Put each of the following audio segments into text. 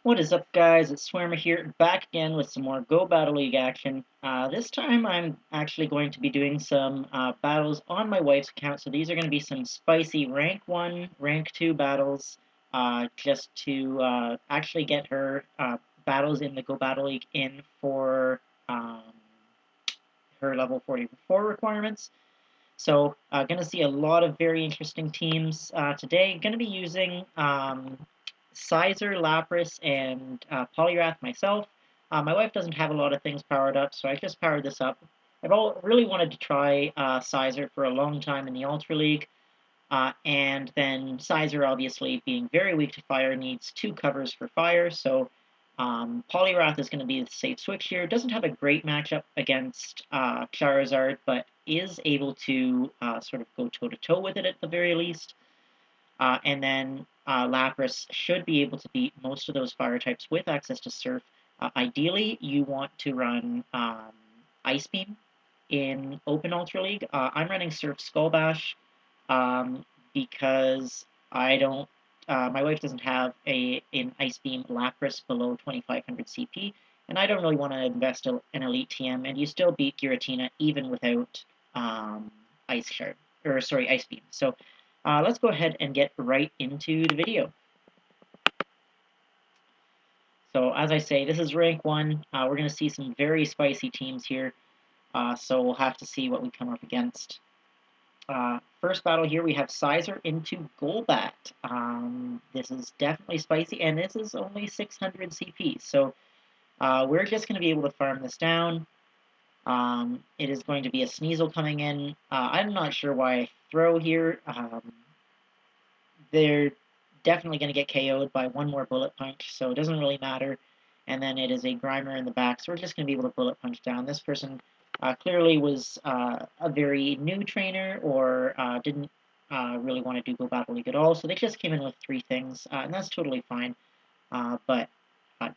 What is up, guys? It's Swarmer here, back again with some more Go Battle League action. This time I'm actually going to be doing some battles on my wife's account, so these are going to be some spicy rank 1, rank 2 battles, just to actually get her battles in the Go Battle League in for um, her level 44 requirements. So, going to see a lot of very interesting teams today. Going to be using Scizor, Lapras, and Poliwrath myself. My wife doesn't have a lot of things powered up, so I just powered this up. Really wanted to try Scizor for a long time in the Ultra League, and then Scizor, obviously, being very weak to fire, needs 2 covers for fire, so Poliwrath is going to be the safe switch here. Doesn't have a great matchup against Charizard, but is able to sort of go toe-to-toe with it at the very least. And then Lapras should be able to beat most of those fire types with access to Surf. Ideally, you want to run Ice Beam in Open Ultra League. I'm running Surf Skull Bash because I don't. My wife doesn't have an Ice Beam Lapras below 2500 CP, and I don't really want to invest an Elite TM. And you still beat Giratina even without Ice Shard, or sorry, Ice Beam. So let's go ahead and get right into the video. So as I say, this is rank 1. We're going to see some very spicy teams here, so we'll have to see what we come up against. First battle here, we have Scizor into Golbat. This is definitely spicy, and this is only 600 CP, so we're just going to be able to farm this down. It is going to be a Sneasel coming in. I'm not sure why I throw here. They're definitely going to get KO'd by one more Bullet Punch, so it doesn't really matter. And then it is a Grimer in the back, so we're just going to be able to Bullet Punch down. This person clearly was a very new trainer or didn't really want to do Go Battle League at all, so they just came in with 3 things, and that's totally fine, but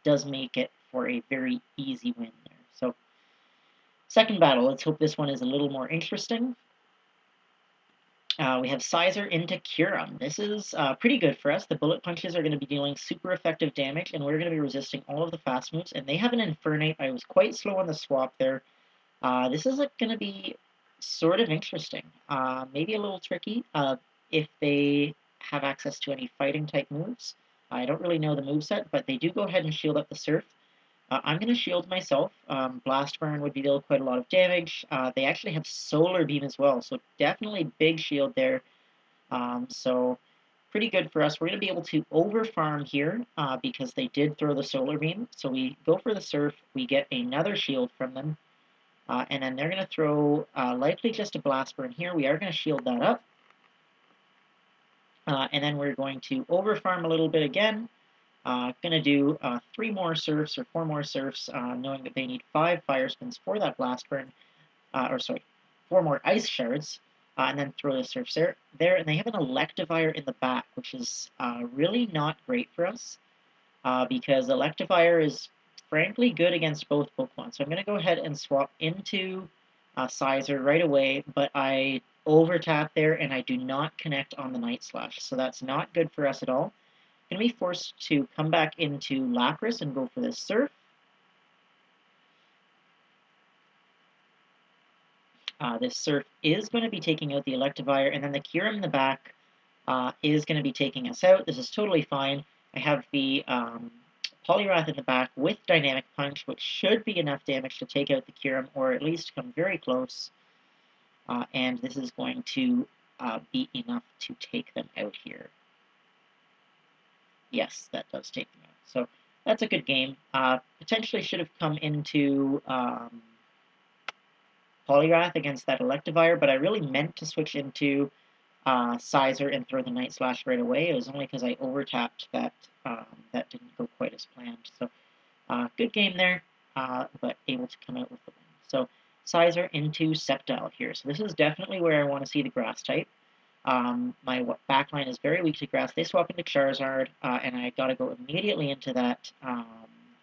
does make it for a very easy win there. So, second battle, let's hope this one is a little more interesting. We have Scizor into Kyurem. This is pretty good for us. The bullet punches are going to be dealing super effective damage, and we're going to be resisting all of the fast moves. And they have an Infernape. I was quite slow on the swap there. This is going to be sort of interesting. Maybe a little tricky if they have access to any fighting type moves. I don't really know the moveset, but they do go ahead and shield up the Surf. I'm going to shield myself. Blast Burn would deal quite a lot of damage. They actually have Solar Beam as well, so definitely big shield there. So pretty good for us. We're going to be able to over-farm here because they did throw the Solar Beam. So we go for the Surf, we get another shield from them, and then they're going to throw likely just a Blast Burn here. We are going to shield that up. And then we're going to over-farm a little bit again. Going to do 3 more Surfs or 4 more Surfs, knowing that they need 5 Fire Spins for that Blast Burn, 4 more Ice Shards, and then throw the Surfs there. And they have an Electivire in the back, which is really not great for us, because Electivire is frankly good against both Pokemon. So I'm going to go ahead and swap into Scizor right away, but I over-tap there, and I do not connect on the Night Slash, so that's not good for us at all. Going to be forced to come back into Lapras and go for this Surf. This Surf is going to be taking out the Electivire, and then the Kyurem in the back is going to be taking us out. This is totally fine. I have the Poliwrath in the back with Dynamic Punch, which should be enough damage to take out the Kyurem, or at least come very close. And this is going to be enough to take them out here. Yes, that does take them out. So that's a good game. Potentially should have come into Poliwrath against that Electivire, but I really meant to switch into Scizor and throw the Night Slash right away. It was only because I over-tapped that that didn't go quite as planned. So good game there, but able to come out with the win. So Scizor into Sceptile here. So this is definitely where I want to see the Grass type. My backline is very weak to Grass. They swap into Charizard, and I got to go immediately into that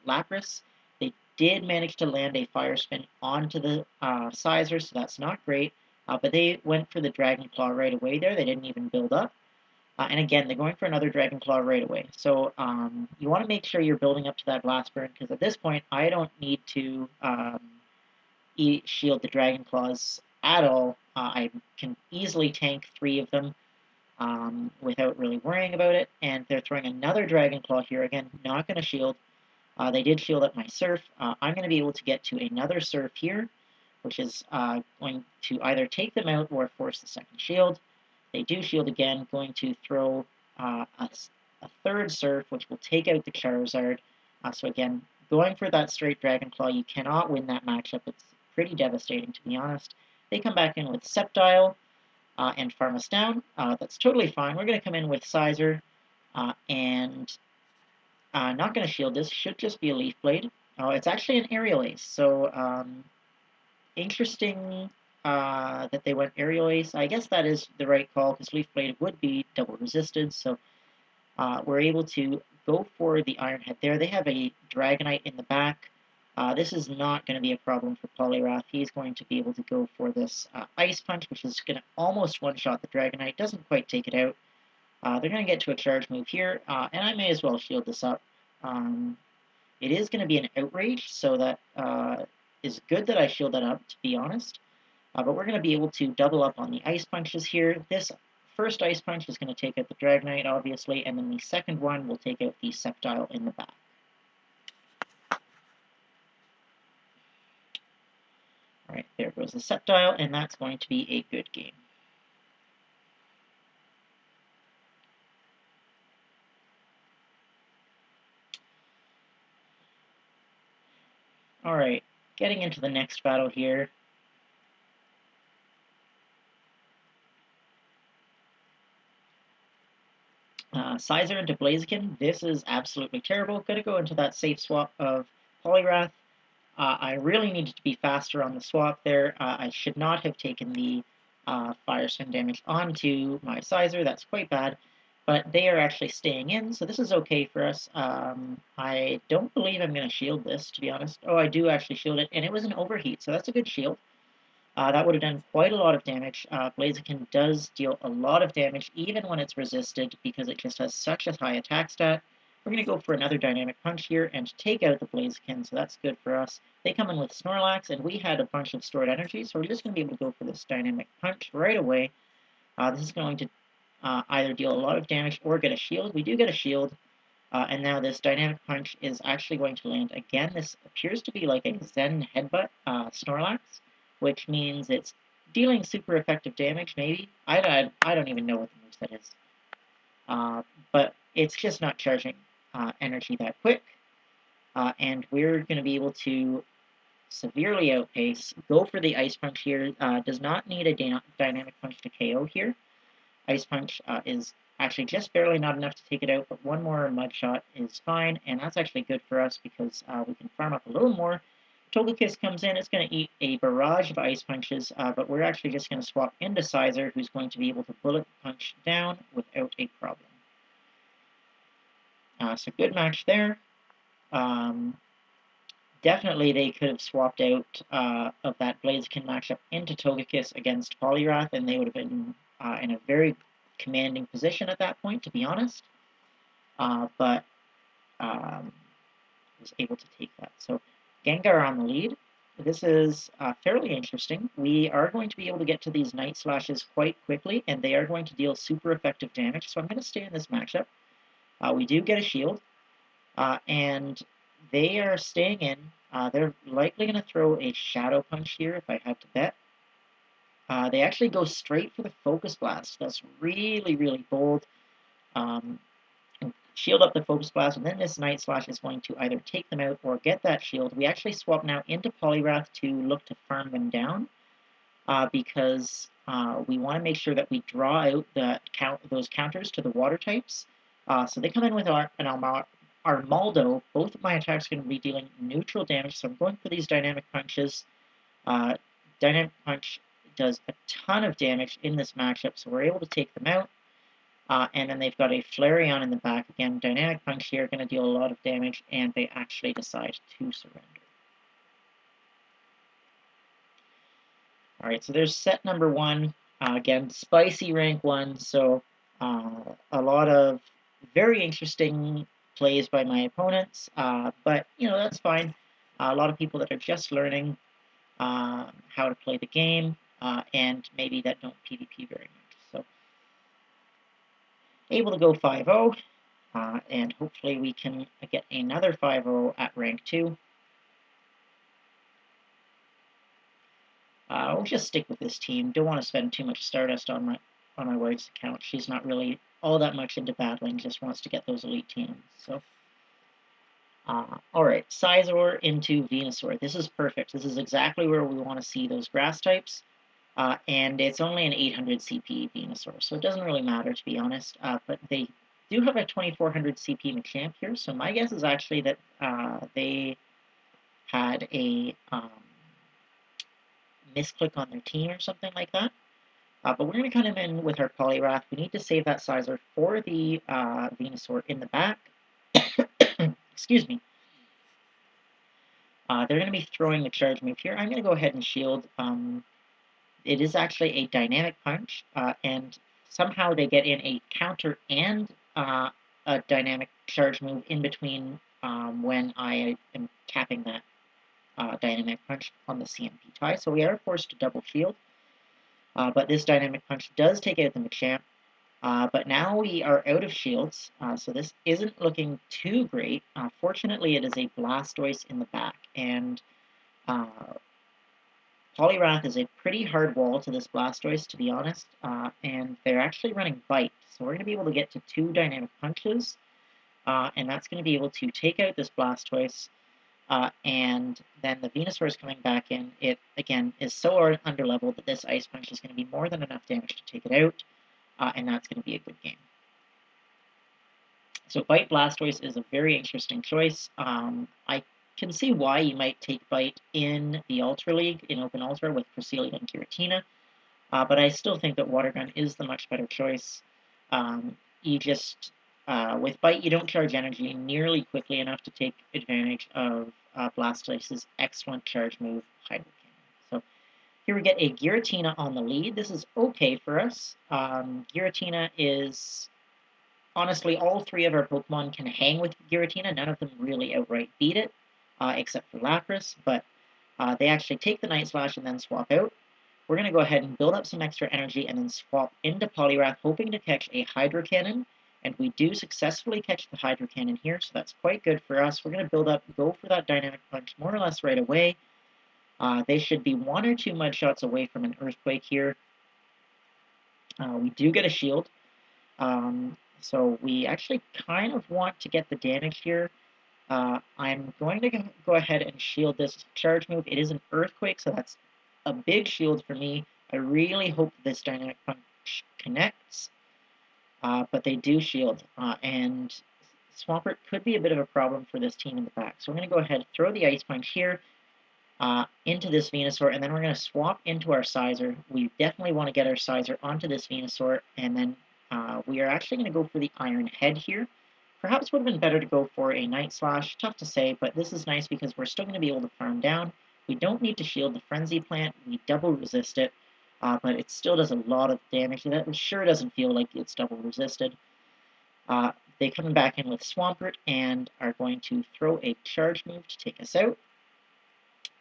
Lapras. They did manage to land a Fire Spin onto the Scizor, so that's not great. But they went for the Dragon Claw right away there. They didn't even build up. And again, they're going for another Dragon Claw right away. So you want to make sure you're building up to that Blast Burn, because at this point, I don't need to shield the Dragon Claws at all. I can easily tank 3 of them without really worrying about it. And they're throwing another Dragon Claw here. Again, not going to shield. They did shield up my Surf. I'm going to be able to get to another Surf here, which is going to either take them out or force the second shield. They do shield again, going to throw a third Surf, which will take out the Charizard. So again, going for that straight Dragon Claw, you cannot win that matchup. It's pretty devastating, to be honest. They come back in with Sceptile and farm us down. That's totally fine. We're going to come in with Scizor and not going to shield this. Should just be a Leaf Blade. Oh, it's actually an Aerial Ace, so interesting that they went Aerial Ace. I guess that is the right call, because Leaf Blade would be double resisted, so we're able to go for the Iron Head there. They have a Dragonite in the back. This is not going to be a problem for Poliwrath. He's going to be able to go for this Ice Punch, which is going to almost one-shot the Dragonite. Doesn't quite take it out. They're going to get to a charge move here, and I may as well shield this up. It is going to be an Outrage, so that is good that I shield that up, to be honest. But we're going to be able to double up on the Ice Punches here. This first Ice Punch is going to take out the Dragonite, obviously, and then the second one will take out the Sceptile in the back. Alright, there goes the Sceptile, and that's going to be a good game. Alright, getting into the next battle here. Scizor into Blaziken. This is absolutely terrible. Gonna go into that safe swap of Poliwrath. I really needed to be faster on the swap there. I should not have taken the Fire Swing damage onto my Scizor. That's quite bad. But they are actually staying in, so this is okay for us. I don't believe I'm going to shield this, to be honest. Oh, I do actually shield it, and it was an overheat, so that's a good shield. That would have done quite a lot of damage. Blaziken does deal a lot of damage, even when it's resisted, because it just has such a high attack stat. We're going to go for another Dynamic Punch here and take out the Blaziken, so that's good for us. They come in with Snorlax, and we had a bunch of stored energy, so we're just going to be able to go for this Dynamic Punch right away. This is going to either deal a lot of damage or get a shield. We do get a shield, and now this Dynamic Punch is actually going to land again. This appears to be like a Zen Headbutt Snorlax, which means it's dealing super effective damage, maybe. I don't even know what the moveset is. But it's just not charging energy that quick. And we're going to be able to severely outpace. Go for the Ice Punch here. Does not need a Dynamic Punch to KO here. Ice Punch is actually just barely not enough to take it out, but one more Mud Shot is fine, and that's actually good for us because we can farm up a little more. Togekiss comes in, it's going to eat a barrage of Ice Punches, but we're actually just going to swap into Scizor, who's going to be able to Bullet Punch down without a problem. So good match there. Definitely they could have swapped out of that Blaziken matchup into Togekiss against Poliwrath, and they would have been in a very commanding position at that point, to be honest. But was able to take that. So Gengar on the lead. This is fairly interesting. We are going to be able to get to these Night Slashes quite quickly, and they are going to deal super effective damage. So I'm going to stay in this matchup. We do get a shield, and they are staying in. They're likely going to throw a Shadow Punch here, if I had to bet. They actually go straight for the Focus Blast. That's really, really bold. Shield up the Focus Blast, and then this Night Slash is going to either take them out or get that shield. We actually swap now into Poliwrath to look to farm them down, because we want to make sure that we draw out those counters to the water types. So they come in with an Armaldo. Both of my attacks are going to be dealing neutral damage, so I'm going for these Dynamic Punches. Dynamic Punch does a ton of damage in this matchup, so we're able to take them out. And then they've got a Flareon in the back. Again, Dynamic Punch here, going to deal a lot of damage, and they actually decide to surrender. Alright, so there's set number 1. Again, spicy rank 1, so A lot of very interesting plays by my opponents, but that's fine. A lot of people that are just learning how to play the game, and maybe that don't PvP very much. So able to go 5-0, and hopefully we can get another 5-0 at rank 2. We'll just stick with this team. Don't want to spend too much Stardust on my wife's account. She's not really all that much into battling, just wants to get those elite teams. So, alright, Scizor into Venusaur. This is perfect. This is exactly where we want to see those grass types. And it's only an 800 CP Venusaur, so it doesn't really matter, to be honest. But they do have a 2400 CP Machamp here, so my guess is actually that they had a misclick on their team or something like that. But we're going to cut him in with our Poliwrath. We need to save that Scizor for the Venusaur in the back. Excuse me. They're going to be throwing the charge move here. I'm going to go ahead and shield. It is actually a dynamic punch, and somehow they get in a counter and a dynamic charge move in between when I am capping that dynamic punch on the CMP tie. So we are forced to double shield. But this dynamic punch does take out the Machamp. But now we are out of shields, so this isn't looking too great. Fortunately, it is a Blastoise in the back, and Poliwrath is a pretty hard wall to this Blastoise, to be honest, and they're actually running Bite, so we're going to be able to get to 2 dynamic punches, and that's going to be able to take out this Blastoise. And then the Venusaur is coming back in. It, again, is so underleveled that this Ice Punch is going to be more than enough damage to take it out, and that's going to be a good game. So Bite Blastoise is a very interesting choice. I can see why you might take Bite in the Ultra League, in Open Ultra, with Cresselia and Giratina, but I still think that Water Gun is the much better choice. With Bite, you don't charge energy nearly quickly enough to take advantage of Blastoise's excellent charge move, Hydro Cannon. So here we get a Giratina on the lead. This is okay for us. Giratina is... Honestly, all 3 of our Pokemon can hang with Giratina. None of them really outright beat it, except for Lapras, but they actually take the Night Slash and then swap out. We're going to go ahead and build up some extra energy and then swap into Poliwrath, hoping to catch a Hydro Cannon. And we do successfully catch the Hydro Cannon here, so that's quite good for us. We're going to build up, go for that Dynamic Punch more or less right away. They should be 1 or 2 mud shots away from an Earthquake here. We do get a shield. So we actually kind of want to get the damage here. I'm going to go ahead and shield this charge move. It is an Earthquake, so that's a big shield for me. I really hope this Dynamic Punch connects. But they do shield, and Swampert could be a bit of a problem for this team in the back. So we're going to go ahead and throw the Ice Punch here into this Venusaur, and then we're going to swap into our Scizor. We definitely want to get our Scizor onto this Venusaur, and then we are actually going to go for the Iron Head here. Perhaps would have been better to go for a Night Slash. Tough to say, but this is nice because we're still going to be able to farm down. We don't need to shield the Frenzy Plant. We double resist it. But it still does a lot of damage. That sure doesn't feel like it's double resisted. They come back in with Swampert and are going to throw a charge move to take us out.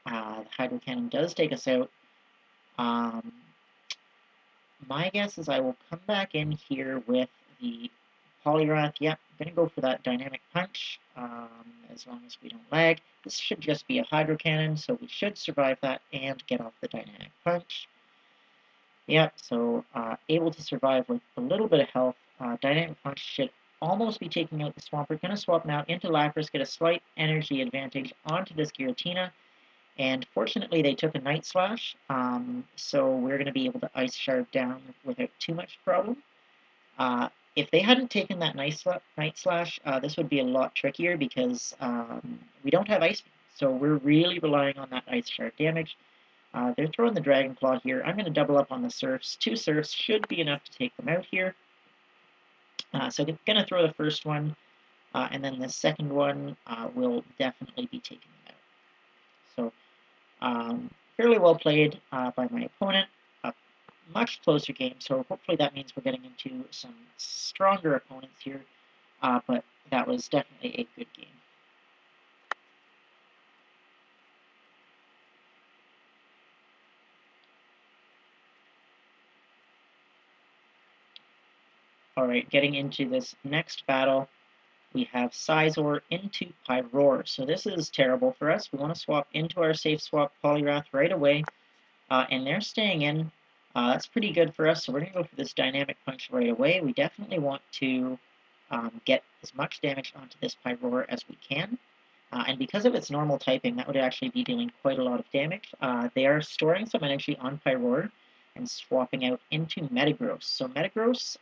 The Hydro Cannon does take us out. My guess is I will come back in here with the Poliwrath. Yep, I'm going to go for that Dynamic Punch, as long as we don't lag. This should just be a Hydro Cannon, so we should survive that and get off the Dynamic Punch. Yep, so able to survive with a little bit of health. Dynamic Punch should almost be taking out the Swampert. Going to swap now into Lapras, get a slight energy advantage onto this Giratina. And fortunately, they took a Night Slash, so we're going to be able to Ice Shard down without too much problem. If they hadn't taken that Night Slash, this would be a lot trickier because we don't have Ice Beam. So we're really relying on that Ice Shard damage. They're throwing the Dragon Claw here. I'm going to double up on the Surfs. 2 Surfs should be enough to take them out here. So I'm going to throw the first one, and then the second one will definitely be taking them out. So fairly well played by my opponent. much closer game, so hopefully that means we're getting into some stronger opponents here, but that was definitely a good game. Alright, getting into this next battle, we have Scizor into Pyroar. So this is terrible for us. We want to swap into our safe swap Poliwrath right away, and they're staying in. That's pretty good for us, so we're going to go for this Dynamic Punch right away. We definitely want to get as much damage onto this Pyroar as we can. And because of its normal typing, that would actually be dealing quite a lot of damage. They are storing some energy on Pyroar and swapping out into Metagross. So Metagross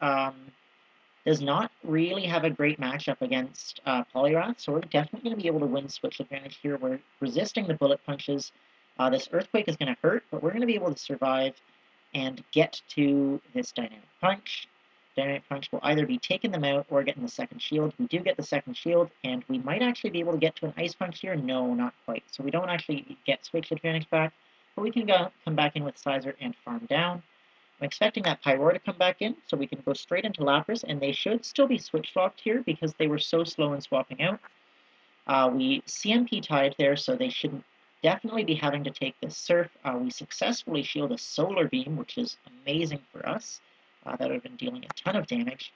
does not really have a great matchup against Poliwrath, so we're definitely going to be able to win switch advantage here. We're resisting the bullet punches. This Earthquake is going to hurt, but we're going to be able to survive and get to this Dynamic Punch. Dynamic Punch will either be taking them out or getting the second shield. We do get the second shield, and we might actually be able to get to an Ice Punch here. No, not quite. So we don't actually get switch advantage back, but we can come back in with Scizor and farm down. I'm expecting that Pyroar to come back in, so we can go straight into Lapras, and they should still be switch-swapped here because they were so slow in swapping out. We CMP tied there, so they should definitely be having to take this Surf. We successfully shield a Solar Beam, which is amazing for us. That would have been dealing a ton of damage.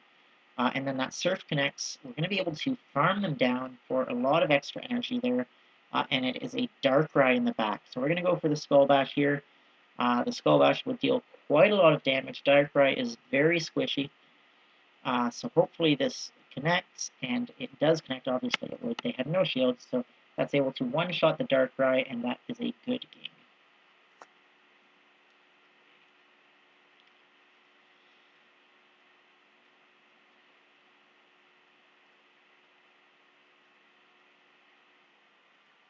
And then that Surf connects. We're going to be able to farm them down for a lot of extra energy there, and it is a Darkrai in the back. So we're going to go for the Skull Bash here. The Skull Bash would deal quite a lot of damage. Darkrai is very squishy, so hopefully this connects, and it does connect, obviously it would. They had no shields, so that's able to one-shot the Darkrai, and that is a good game.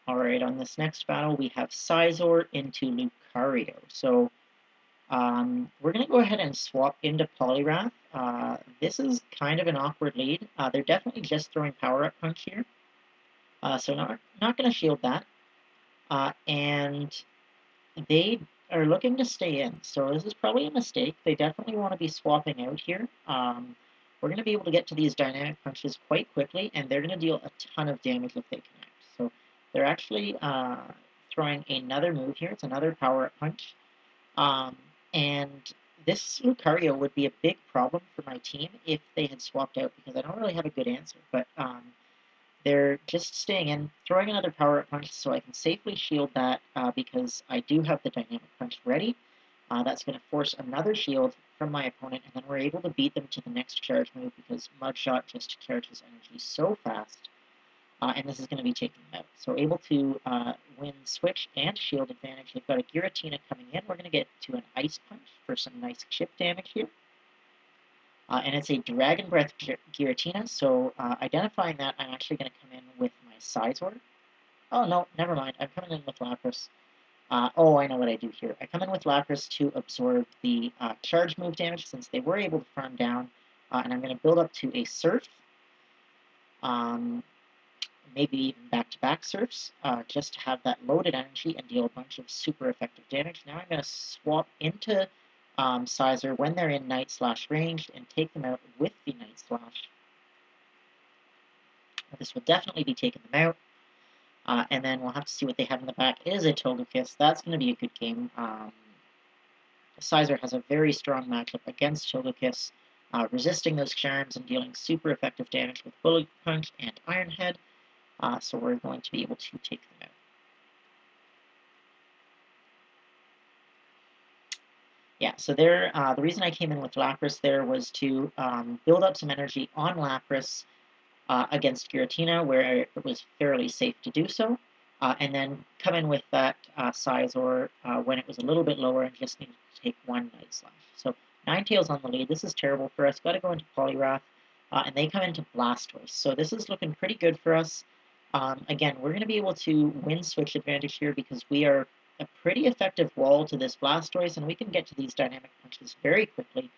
Alright, on this next battle, we have Scizor into Lucario. So we're going to go ahead and swap into Poliwrath. This is kind of an awkward lead. They're definitely just throwing Power Up Punch here. So not going to shield that. And they are looking to stay in. So this is probably a mistake. They definitely want to be swapping out here. We're going to be able to get to these Dynamic Punches quite quickly, and they're going to deal a ton of damage if they connect. So they're actually throwing another move here. It's another Power Up Punch. And this Lucario would be a big problem for my team if they had swapped out, because I don't really have a good answer. But they're just staying in, throwing another Power-Up Punch so I can safely shield that because I do have the Dynamic Punch ready. That's going to force another shield from my opponent, and then we're able to beat them to the next charge move because Mudshot just charges energy so fast. And this is going to be taking them out. So able to win switch and shield advantage. They've got a Giratina coming in. We're going to get to an Ice Punch for some nice chip damage here. And it's a Dragon Breath Giratina, so identifying that, I'm actually going to come in with my Scizor. Oh, no, never mind. I'm coming in with Lapras. Oh, I know what I do here. I come in with Lapras to absorb the charge move damage since they were able to farm down, and I'm going to build up to a Surf. Maybe even back-to-back Surfs, just to have that loaded energy and deal a bunch of super effective damage. Now I'm going to swap into Scizor when they're in Night Slash range and take them out with the Night Slash. This will definitely be taking them out. And then we'll have to see what they have in the back. It is a Togekiss. That's going to be a good game. Scizor has a very strong matchup against Togekiss, resisting those charms and dealing super effective damage with Bullet Punch and Iron Head. So we're going to be able to take them out. Yeah, so there, the reason I came in with Lapras there was to build up some energy on Lapras against Giratina, where it was fairly safe to do so, and then come in with that Scizor when it was a little bit lower and just needed to take one Night Slash. So Ninetales on the lead. This is terrible for us. Got to go into Poliwrath, and they come into Blastoise. So this is looking pretty good for us. Again, we're going to be able to win switch advantage here because we are a pretty effective wall to this Blastoise, and we can get to these Dynamic Punches very quickly.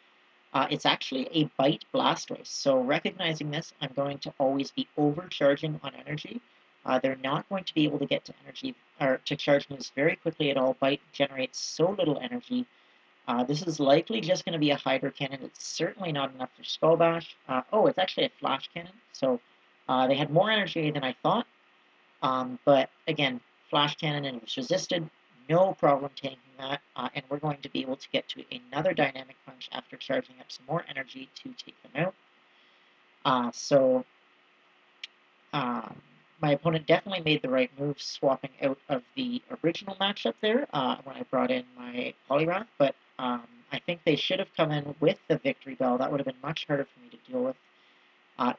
It's actually a Bite Blastoise, so recognizing this, I'm going to always be overcharging on energy. They're not going to be able to get to energy or to charge moves very quickly at all. Bite generates so little energy, This is likely just going to be a Hydro Cannon. It's certainly not enough for Skull Bash. Oh, it's actually a Flash Cannon. So they had more energy than I thought. But again, Flash Cannon and it was resisted. No problem tanking that. And we're going to be able to get to another Dynamic Punch after charging up some more energy to take them out. So my opponent definitely made the right move swapping out of the original matchup there when I brought in my Poliwrath, but I think they should have come in with the Victory Bell. That would have been much harder for me to deal with.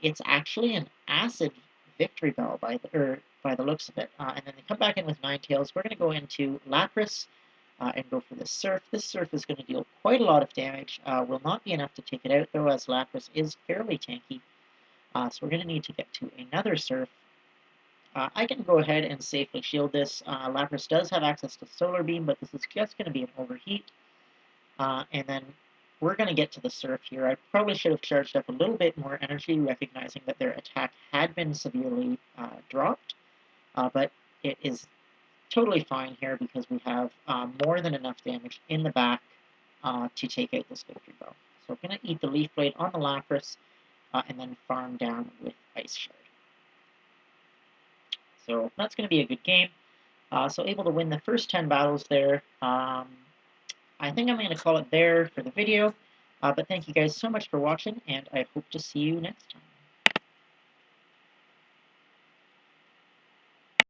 It's actually an Acid Victory Bell by the looks of it. And then they come back in with Ninetales. We're going to go into Lapras and go for the Surf. This Surf is going to deal quite a lot of damage. Will not be enough to take it out, though, as Lapras is fairly tanky. So we're going to need to get to another Surf. I can go ahead and safely shield this. Lapras does have access to Solar Beam, but this is just going to be an overheat. And then we're going to get to the Surf here. I probably should have charged up a little bit more energy, recognizing that their attack had been severely dropped. But it is totally fine here because we have more than enough damage in the back to take out this Victory Bell. So we're going to eat the Leaf Blade on the Lapras and then farm down with Ice Shard. So that's going to be a good game. So able to win the first 10 battles there. I think I'm going to call it there for the video. But thank you guys so much for watching, and I hope to see you next time.